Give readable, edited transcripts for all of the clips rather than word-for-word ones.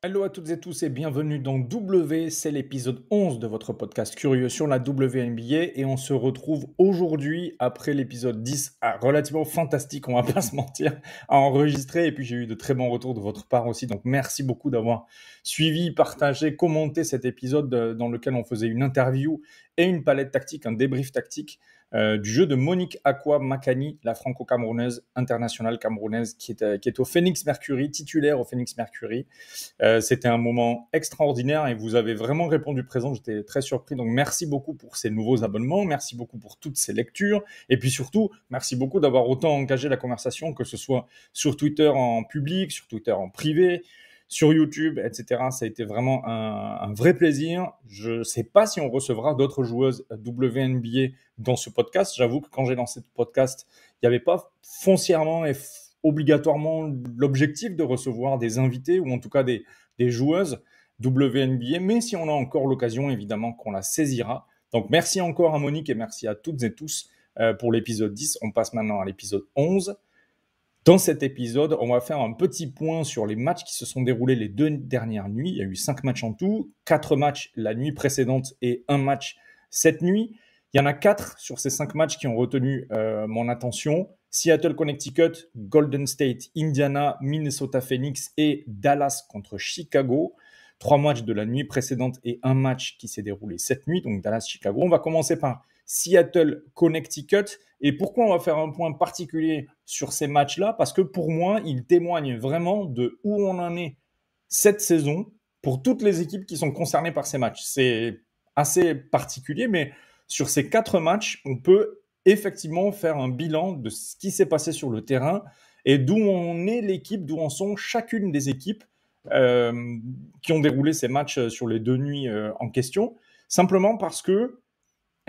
Hello à toutes et tous et bienvenue dans W, c'est l'épisode 11 de votre podcast curieux sur la WNBA et on se retrouve aujourd'hui après l'épisode 10, relativement fantastique, on va pas se mentir, à enregistrer et puis j'ai eu de très bons retours de votre part aussi, donc merci beaucoup d'avoir suivi, partagé, commenté cet épisode dans lequel on faisait une interview et une palette tactique, un débrief tactique du jeu de Monique Akwa Makani, la franco-camerounaise, internationale camerounaise qui est au Phoenix Mercury, titulaire au Phoenix Mercury. C'était un moment extraordinaire et vous avez vraiment répondu présent. J'étais très surpris. Donc, merci beaucoup pour ces nouveaux abonnements. Merci beaucoup pour toutes ces lectures. Et puis surtout, merci beaucoup d'avoir autant engagé la conversation, que ce soit sur Twitter en public, sur Twitter en privé, sur YouTube, etc. Ça a été vraiment un vrai plaisir. Je ne sais pas si on recevra d'autres joueuses WNBA dans ce podcast. J'avoue que quand j'ai lancé ce podcast, il n'y avait pas foncièrement et obligatoirement l'objectif de recevoir des invités ou en tout cas des joueuses WNBA, mais si on a encore l'occasion, évidemment qu'on la saisira. Donc merci encore à Monique et merci à toutes et tous pour l'épisode 10. On passe maintenant à l'épisode 11. Dans cet épisode, on va faire un petit point sur les matchs qui se sont déroulés les 2 dernières nuits. Il y a eu 5 matchs en tout, 4 matchs la nuit précédente et 1 match cette nuit. Il y en a 4 sur ces 5 matchs qui ont retenu mon attention. Seattle, Connecticut, Golden State, Indiana, Minnesota Phoenix et Dallas contre Chicago. 3 matchs de la nuit précédente et 1 match qui s'est déroulé cette nuit, donc Dallas-Chicago. On va commencer par Seattle, Connecticut. Et pourquoi on va faire un point particulier sur ces matchs-là? Parce que pour moi, ils témoignent vraiment de où on en est cette saison pour toutes les équipes qui sont concernées par ces matchs. C'est assez particulier, mais sur ces 4 matchs, on peut effectivement faire un bilan de ce qui s'est passé sur le terrain et d'où on est l'équipe, d'où en sont chacune des équipes qui ont déroulé ces matchs sur les 2 nuits en question. Simplement parce que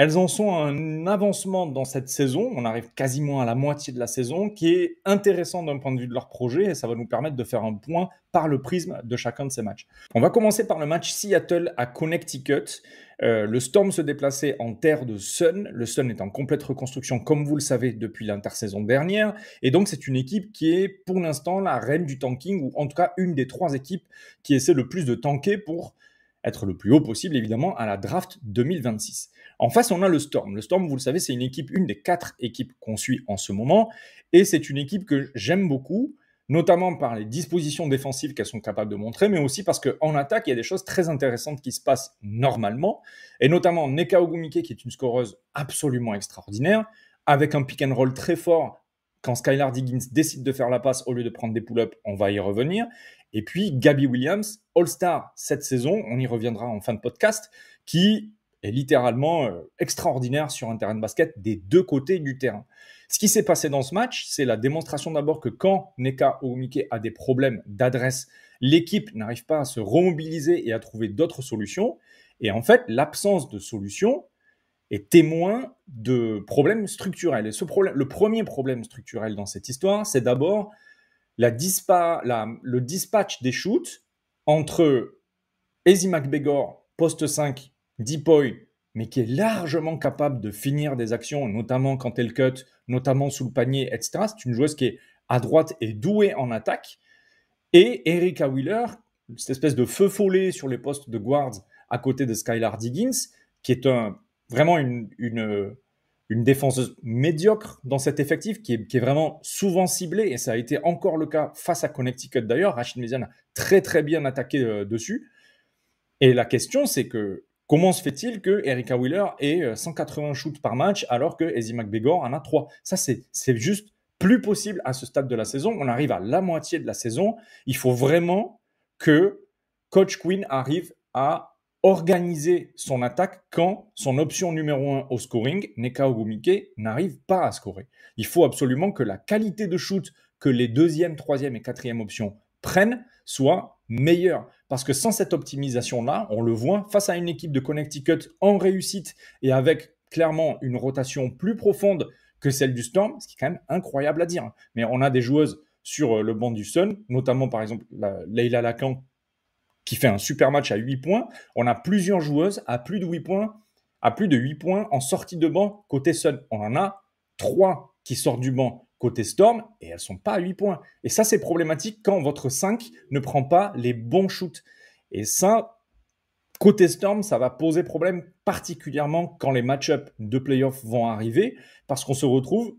elles en sont à un avancement dans cette saison. On arrive quasiment à la moitié de la saison, qui est intéressant d'un point de vue de leur projet, et ça va nous permettre de faire un point par le prisme de chacun de ces matchs. On va commencer par le match Seattle à Connecticut. Le Storm se déplaçait en terre de Sun. Le Sun est en complète reconstruction, comme vous le savez, depuis l'intersaison dernière. Et donc, c'est une équipe qui est, pour l'instant, la reine du tanking, ou en tout cas, une des 3 équipes qui essaie le plus de tanker pour être le plus haut possible, évidemment, à la draft 2026. En face, on a le Storm. Le Storm, vous le savez, c'est une des 4 équipes qu'on suit en ce moment. Et c'est une équipe que j'aime beaucoup, notamment par les dispositions défensives qu'elles sont capables de montrer, mais aussi parce qu'en attaque, il y a des choses très intéressantes qui se passent normalement. Et notamment Nneka Ogwumike, qui est une scoreuse absolument extraordinaire, avec un pick and roll très fort. Quand Skylar Diggins décide de faire la passe au lieu de prendre des pull-ups, on va y revenir. Et puis Gabby Williams, All-Star cette saison, on y reviendra en fin de podcast, qui est littéralement extraordinaire sur un terrain de basket des 2 côtés du terrain. Ce qui s'est passé dans ce match, c'est la démonstration d'abord que quand Nneka Ogwumike a des problèmes d'adresse, l'équipe n'arrive pas à se remobiliser et à trouver d'autres solutions. Et en fait, l'absence de solution est témoin de problèmes structurels. Et le premier problème structurel dans cette histoire, c'est d'abord le dispatch des shoots entre Ezi McBegor, poste 5, Deepoy, mais qui est largement capable de finir des actions, notamment quand elle cut, notamment sous le panier, etc. C'est une joueuse qui est à droite et douée en attaque. Et Erica Wheeler, cette espèce de feu follet sur les postes de guards à côté de Skylar Diggins, qui est vraiment une défenseuse médiocre dans cet effectif, qui est vraiment souvent ciblée, et ça a été encore le cas face à Connecticut d'ailleurs. Rachid Méziane a très très bien attaqué dessus. Et la question, c'est que comment se fait-il que Erica Wheeler ait 180 shoots par match alors que Ezi McBegor en a 3? Ça, c'est juste plus possible à ce stade de la saison. On arrive à la moitié de la saison. Il faut vraiment que Coach Quinn arrive à organiser son attaque quand son option numéro 1 au scoring, Nneka Ogwumike, n'arrive pas à scorer. Il faut absolument que la qualité de shoot que les 2e, 3e et 4e options prennent soit meilleure. Parce que sans cette optimisation-là, on le voit, face à une équipe de Connecticut en réussite et avec clairement une rotation plus profonde que celle du Storm, ce qui est quand même incroyable à dire. Mais on a des joueuses sur le banc du Sun, notamment par exemple Leila Lacan, qui fait un super match à 8 points. On a plusieurs joueuses à plus de 8 points en sortie de banc côté Sun. On en a 3 qui sortent du banc côté Storm et elles ne sont pas à 8 points. Et ça, c'est problématique quand votre 5 ne prend pas les bons shoots. Et ça, côté Storm, ça va poser problème particulièrement quand les match-ups de playoffs vont arriver parce qu'on se retrouve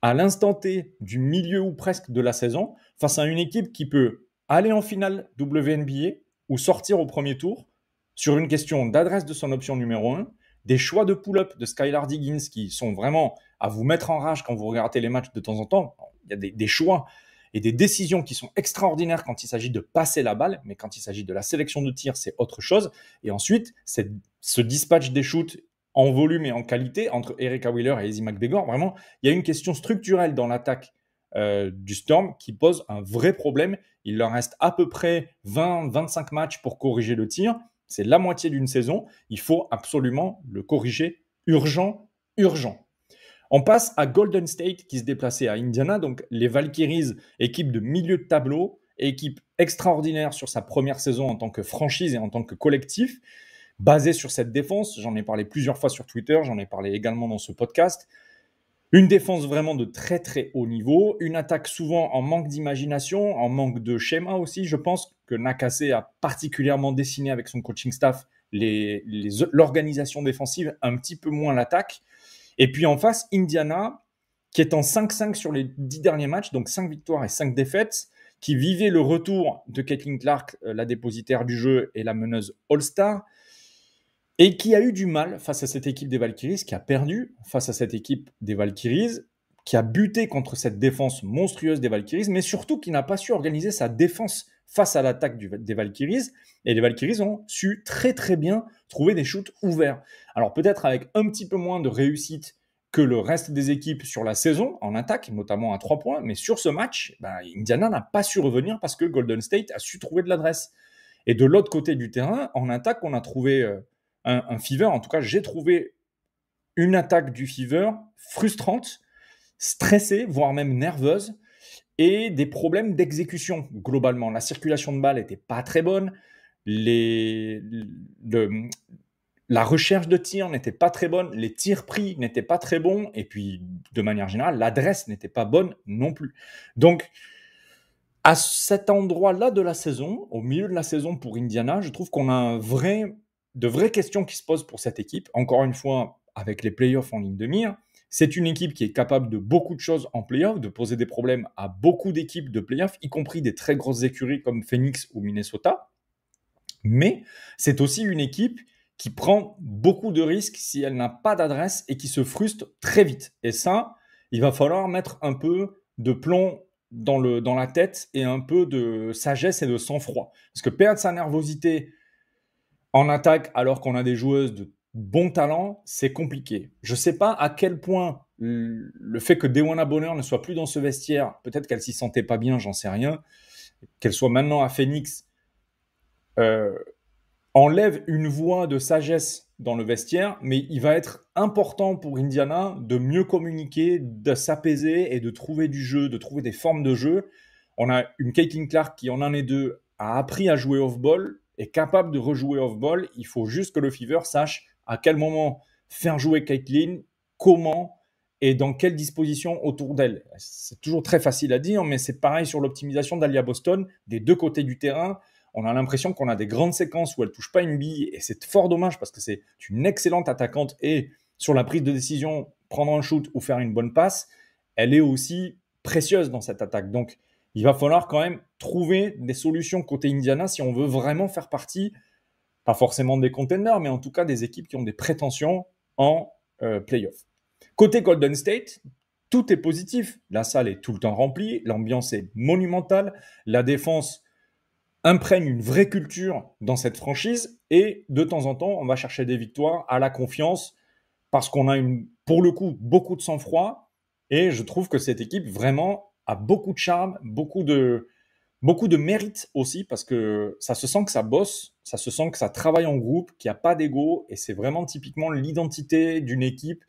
à l'instant T du milieu ou presque de la saison face à une équipe qui peut aller en finale WNBA ou sortir au premier tour sur une question d'adresse de son option numéro 1, des choix de pull-up de Skylar Diggins qui sont vraiment à vous mettre en rage quand vous regardez les matchs de temps en temps. Il y a des choix et des décisions qui sont extraordinaires quand il s'agit de passer la balle, mais quand il s'agit de la sélection de tir, c'est autre chose. Et ensuite, ce dispatch des shoots en volume et en qualité entre Erica Wheeler et Izzy McGregor, vraiment, il y a une question structurelle dans l'attaque du Storm qui pose un vrai problème. Il leur reste à peu près 20-25 matchs pour corriger le tir. C'est la moitié d'une saison. Il faut absolument le corriger urgent. On passe à Golden State qui se déplaçait à Indiana. Donc les Valkyries, équipe de milieu de tableau, équipe extraordinaire sur sa première saison en tant que franchise et en tant que collectif, basée sur cette défense. J'en ai parlé plusieurs fois sur Twitter, j'en ai parlé également dans ce podcast. Une défense vraiment de très très haut niveau, une attaque souvent en manque d'imagination, en manque de schéma aussi. Je pense que Nakase a particulièrement dessiné avec son coaching staff l'organisation défensive, un petit peu moins l'attaque. Et puis en face, Indiana, qui est en 5-5 sur les 10 derniers matchs, donc 5 victoires et 5 défaites, qui vivait le retour de Caitlin Clark, la dépositaire du jeu et la meneuse All-Star, et qui a eu du mal face à cette équipe des Valkyries, qui a perdu face à cette équipe des Valkyries, qui a buté contre cette défense monstrueuse des Valkyries, mais surtout qui n'a pas su organiser sa défense face à l'attaque des Valkyries. Et les Valkyries ont su très très bien trouver des shoots ouverts. Alors peut-être avec un petit peu moins de réussite que le reste des équipes sur la saison en attaque, notamment à 3 points, mais sur ce match, Indiana n'a pas su revenir parce que Golden State a su trouver de l'adresse. Et de l'autre côté du terrain, en attaque, on a trouvé un Fever, en tout cas j'ai trouvé une attaque du Fever frustrante, stressée, voire même nerveuse, et des problèmes d'exécution globalement. La circulation de balles n'était pas très bonne, la recherche de tir n'était pas très bonne, les tirs pris n'étaient pas très bons, et puis de manière générale, l'adresse n'était pas bonne non plus. Donc, à cet endroit-là de la saison, au milieu de la saison pour Indiana, je trouve qu'on a de vraies questions qui se posent pour cette équipe. Encore une fois, avec les playoffs en ligne de mire, c'est une équipe qui est capable de beaucoup de choses en playoffs, de poser des problèmes à beaucoup d'équipes de playoffs, y compris des très grosses écuries comme Phoenix ou Minnesota. Mais c'est aussi une équipe qui prend beaucoup de risques si elle n'a pas d'adresse et qui se frustre très vite. Et ça, il va falloir mettre un peu de plomb dans la tête et un peu de sagesse et de sang-froid. Parce que perdre sa nervosité en attaque alors qu'on a des joueuses de bon talent, c'est compliqué. Je ne sais pas à quel point le fait que Dewana Bonheur ne soit plus dans ce vestiaire, peut-être qu'elle s'y sentait pas bien, j'en sais rien, qu'elle soit maintenant à Phoenix, enlève une voix de sagesse dans le vestiaire, mais il va être important pour Indiana de mieux communiquer, de s'apaiser et de trouver du jeu, de trouver des formes de jeu. On a une Caitlin Clark qui, en année 2, a appris à jouer off-ball, est capable de rejouer off-ball. Il faut juste que le Fever sache à quel moment faire jouer Caitlin, comment et dans quelle disposition autour d'elle. C'est toujours très facile à dire, mais c'est pareil sur l'optimisation d'Alia Boston, des deux côtés du terrain. On a l'impression qu'on a des grandes séquences où elle ne touche pas une bille, et c'est fort dommage parce que c'est une excellente attaquante, et sur la prise de décision, prendre un shoot ou faire une bonne passe, elle est aussi précieuse dans cette attaque. Donc, il va falloir quand même trouver des solutions côté Indiana si on veut vraiment faire partie, pas forcément des contenders, mais en tout cas des équipes qui ont des prétentions en playoff. Côté Golden State, tout est positif. La salle est tout le temps remplie, l'ambiance est monumentale, la défense imprègne une vraie culture dans cette franchise, et de temps en temps, on va chercher des victoires à la confiance parce qu'on a pour le coup beaucoup de sang-froid, et je trouve que cette équipe vraiment a beaucoup de charme, beaucoup de mérite aussi, parce que ça se sent que ça bosse, ça se sent que ça travaille en groupe, qu'il n'y a pas d'ego, et c'est vraiment typiquement l'identité d'une équipe,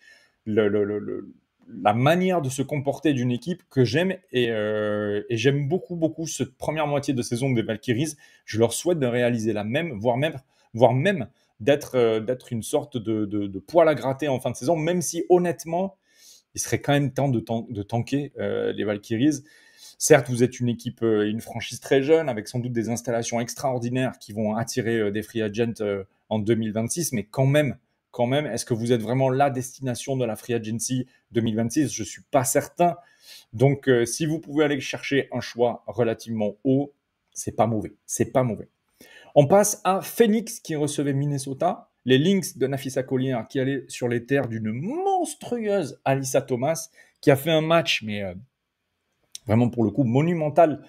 la manière de se comporter d'une équipe que j'aime, et j'aime beaucoup cette première moitié de saison des Valkyries. Je leur souhaite de réaliser la même, voire même d'être une sorte de poil à gratter en fin de saison, même si honnêtement, il serait quand même temps de tanker les Valkyries. Certes, vous êtes une équipe, une franchise très jeune, avec sans doute des installations extraordinaires qui vont attirer des free agents en 2026, mais quand même, est-ce que vous êtes vraiment la destination de la free agency 2026? Je ne suis pas certain. Donc, si vous pouvez aller chercher un choix relativement haut, c'est pas mauvais. C'est pas mauvais. On passe à Phoenix qui recevait Minnesota. Les Lynx de Napheesa Collier qui allaient sur les terres d'une monstrueuse Alyssa Thomas, qui a fait un match, mais vraiment pour le coup monumental,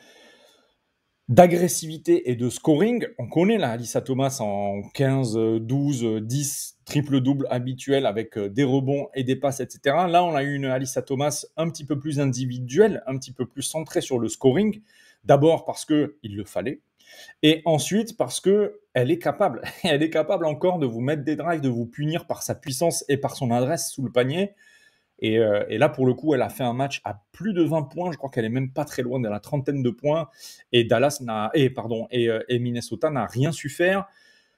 d'agressivité et de scoring. On connaît la Alyssa Thomas en 15, 12, 10, triple-double habituel avec des rebonds et des passes, etc. Là, on a eu une Alyssa Thomas un petit peu plus individuelle, un petit peu plus centrée sur le scoring. D'abord parce qu'il le fallait. Et ensuite, parce qu'elle est capable. Elle est capable encore de vous mettre des drives, de vous punir par sa puissance et par son adresse sous le panier. Et là, pour le coup, elle a fait un match à plus de 20 points. Je crois qu'elle est même pas très loin de la trentaine de points. Et Minnesota n'a rien su faire.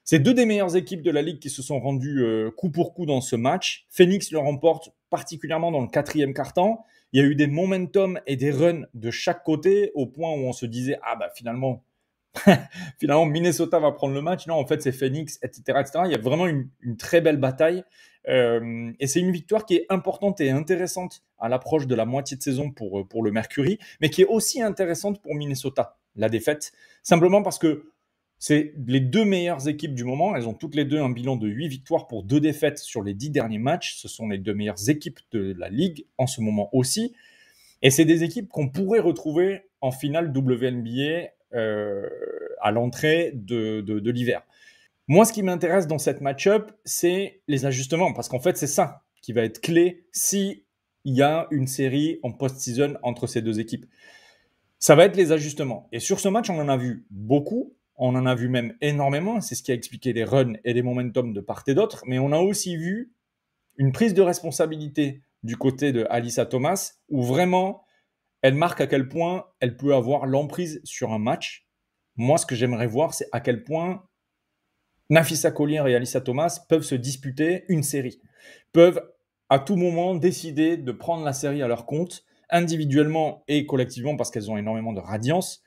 C'est deux des meilleures équipes de la ligue qui se sont rendues coup pour coup dans ce match. Phoenix le remporte particulièrement dans le quatrième quart-temps. Il y a eu des momentum et des runs de chaque côté au point où on se disait « Ah bah finalement, Minnesota va prendre le match. » Non, en fait, c'est Phoenix, etc., etc. Il y a vraiment une très belle bataille. Et c'est une victoire qui est importante et intéressante à l'approche de la moitié de saison pour le Mercury, mais qui est aussi intéressante pour Minnesota, la défaite. Simplement parce que c'est les deux meilleures équipes du moment. Elles ont toutes les deux un bilan de 8 victoires pour 2 défaites sur les 10 derniers matchs. Ce sont les deux meilleures équipes de la ligue en ce moment aussi. Et c'est des équipes qu'on pourrait retrouver en finale WNBA à l'entrée de l'hiver. Moi, ce qui m'intéresse dans cette match-up, c'est les ajustements, parce qu'en fait, c'est ça qui va être clé s'il y a une série en post-season entre ces deux équipes. Ça va être les ajustements. Et sur ce match, on en a vu beaucoup, on en a vu même énormément, c'est ce qui a expliqué les runs et les momentum de part et d'autre, mais on a aussi vu une prise de responsabilité du côté de Alyssa Thomas, où vraiment, elle marque à quel point elle peut avoir l'emprise sur un match. Moi, ce que j'aimerais voir, c'est à quel point Napheesa Collier et Alyssa Thomas peuvent se disputer une série, peuvent à tout moment décider de prendre la série à leur compte, individuellement et collectivement, parce qu'elles ont énormément de radiance.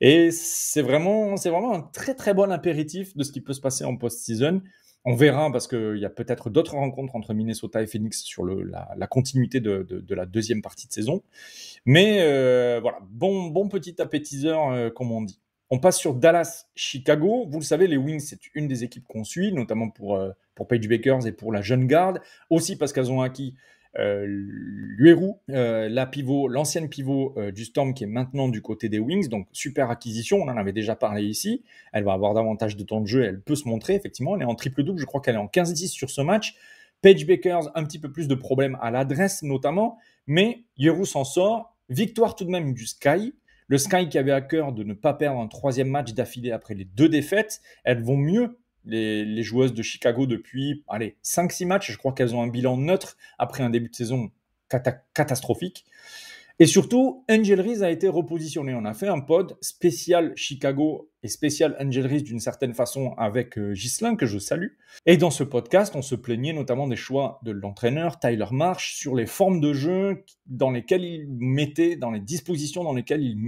Et c'est vraiment un très très bon apéritif de ce qui peut se passer en post-season. On verra, parce qu'il y a peut-être d'autres rencontres entre Minnesota et Phoenix sur la continuité de la deuxième partie de saison. Mais voilà, bon petit appétiseur, comme on dit. On passe sur Dallas-Chicago. Vous le savez, les Wings, c'est une des équipes qu'on suit, notamment pour Paige Bakers et pour la jeune garde. Aussi parce qu'elles ont acquis Lueru, l'ancienne pivot du Storm, qui est maintenant du côté des Wings. Donc, super acquisition. On en avait déjà parlé ici. Elle va avoir davantage de temps de jeu. Elle peut se montrer, effectivement. Elle est en triple-double. Je crois qu'elle est en 15-10 sur ce match. Paige Bakers, un petit peu plus de problèmes à l'adresse, notamment. Mais Lueru s'en sort. Victoire tout de même du Sky. Le Sky qui avait à cœur de ne pas perdre un troisième match d'affilée après les 2 défaites. Elles vont mieux, les joueuses de Chicago, depuis 5-6 matchs. Je crois qu'elles ont un bilan neutre après un début de saison catastrophique. Et surtout, Angel Reese a été repositionné. On a fait un pod spécial Chicago et spécial Angel Reese d'une certaine façon avec Ghislain, que je salue. Et dans ce podcast, on se plaignait notamment des choix de l'entraîneur Tyler Marsh sur les formes de jeu dans lesquelles il mettait, dans les dispositions dans lesquelles il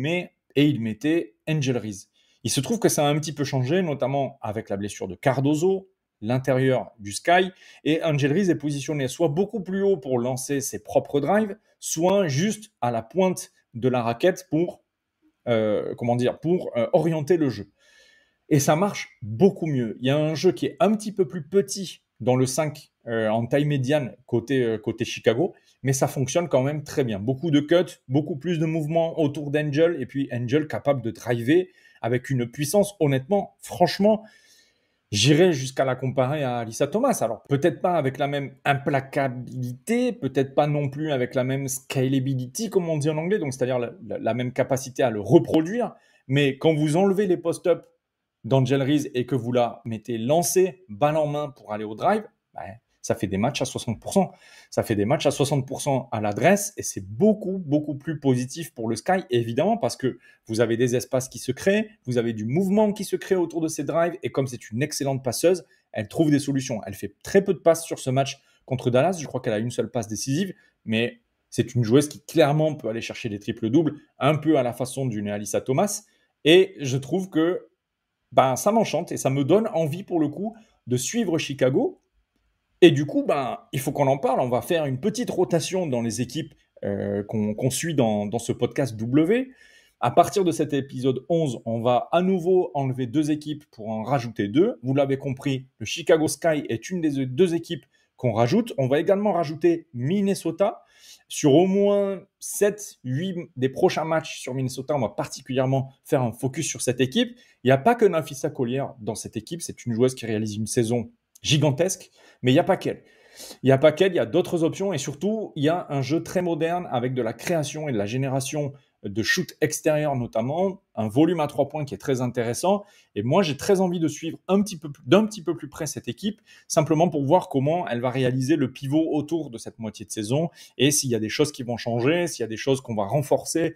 mettait Angel Reese. Il se trouve que ça a un petit peu changé, notamment avec la blessure de Cardozo, l'intérieur du Sky, et Angel Reese est positionné soit beaucoup plus haut pour lancer ses propres drives, soit juste à la pointe de la raquette pour orienter le jeu. Et ça marche beaucoup mieux. Il y a un jeu qui est un petit peu plus petit dans le 5 en taille médiane côté Chicago, mais ça fonctionne quand même très bien. Beaucoup de cuts, beaucoup plus de mouvements autour d'Angel, et puis Angel capable de driver avec une puissance, honnêtement, franchement, j'irais jusqu'à la comparer à Alyssa Thomas. Alors, peut-être pas avec la même implacabilité, peut-être pas non plus avec la même scalability, comme on dit en anglais, donc c'est-à-dire la même capacité à le reproduire. Mais quand vous enlevez les post-up d'Angel Reese et que vous la mettez lancée, balle en main pour aller au drive, ça fait des matchs à 60%. Ça fait des matchs à 60% à l'adresse, et c'est beaucoup, beaucoup plus positif pour le Sky, évidemment, parce que vous avez des espaces qui se créent, vous avez du mouvement qui se crée autour de ces drives, et comme c'est une excellente passeuse, elle trouve des solutions. Elle fait très peu de passes sur ce match contre Dallas. Je crois qu'elle a une seule passe décisive, mais c'est une joueuse qui clairement peut aller chercher des triples-doubles, un peu à la façon d'une Alyssa Thomas. Et je trouve que ça m'enchante et ça me donne envie pour le coup de suivre Chicago. Et du coup, il faut qu'on en parle. On va faire une petite rotation dans les équipes qu'on suit dans ce podcast W. À partir de cet épisode 11, on va à nouveau enlever 2 équipes pour en rajouter 2. Vous l'avez compris, le Chicago Sky est une des 2 équipes qu'on rajoute. On va également rajouter Minnesota. Sur au moins 7-8 des prochains matchs sur Minnesota, on va particulièrement faire un focus sur cette équipe. Il n'y a pas que Napheesa Collier dans cette équipe. C'est une joueuse qui réalise une saison gigantesque, mais il n'y a pas qu'elle. Il y a d'autres options et surtout, il y a un jeu très moderne avec de la création et de la génération de shoot extérieur notamment, un volume à 3 points qui est très intéressant. Et moi, j'ai très envie de suivre d'un petit peu plus près cette équipe, simplement pour voir comment elle va réaliser le pivot autour de cette moitié de saison et s'il y a des choses qui vont changer, s'il y a des choses qu'on va renforcer,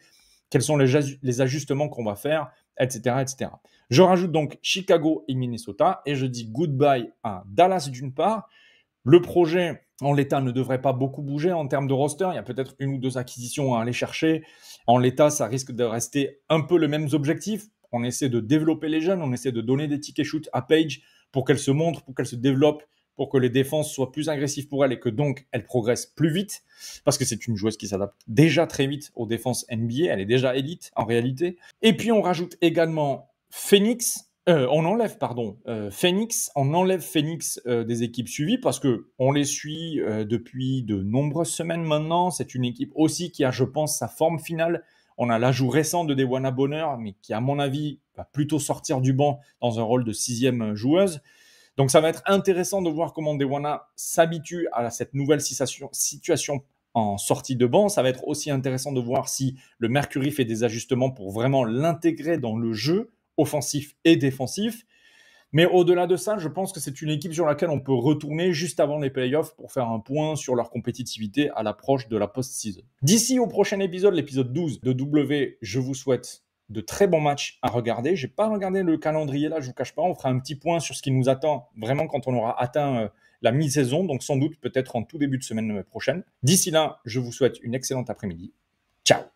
quels sont les ajustements qu'on va faire, etc., etc. Je rajoute donc Chicago et Minnesota et je dis goodbye à Dallas d'une part. Le projet, en l'état, ne devrait pas beaucoup bouger en termes de roster. Il y a peut-être 1 ou 2 acquisitions à aller chercher. En l'état, ça risque de rester un peu les mêmes objectifs. On essaie de développer les jeunes, on essaie de donner des tickets shoot à Paige pour qu'elle se montre, pour qu'elle se développe, pour que les défenses soient plus agressives pour elle et que donc elle progresse plus vite. Parce que c'est une joueuse qui s'adapte déjà très vite aux défenses NBA. Elle est déjà élite en réalité. Et puis on rajoute également Phoenix. On enlève Phoenix des équipes suivies parce que on les suit depuis de nombreuses semaines maintenant. C'est une équipe aussi qui a, je pense, sa forme finale. On a l'ajout récent de Dewana Bonner, mais qui, à mon avis, va plutôt sortir du banc dans un rôle de 6e joueuse. Donc ça va être intéressant de voir comment Dewana s'habitue à cette nouvelle situation en sortie de banc. Ça va être aussi intéressant de voir si le Mercury fait des ajustements pour vraiment l'intégrer dans le jeu offensif et défensif. Mais au-delà de ça, je pense que c'est une équipe sur laquelle on peut retourner juste avant les playoffs pour faire un point sur leur compétitivité à l'approche de la post-season. D'ici au prochain épisode, l'épisode 12 de W, je vous souhaite de très bons matchs à regarder. Je n'ai pas regardé le calendrier là, je ne vous cache pas. On fera un petit point sur ce qui nous attend vraiment quand on aura atteint la mi-saison, donc sans doute peut-être en tout début de semaine prochaine. D'ici là, je vous souhaite une excellente après-midi. Ciao!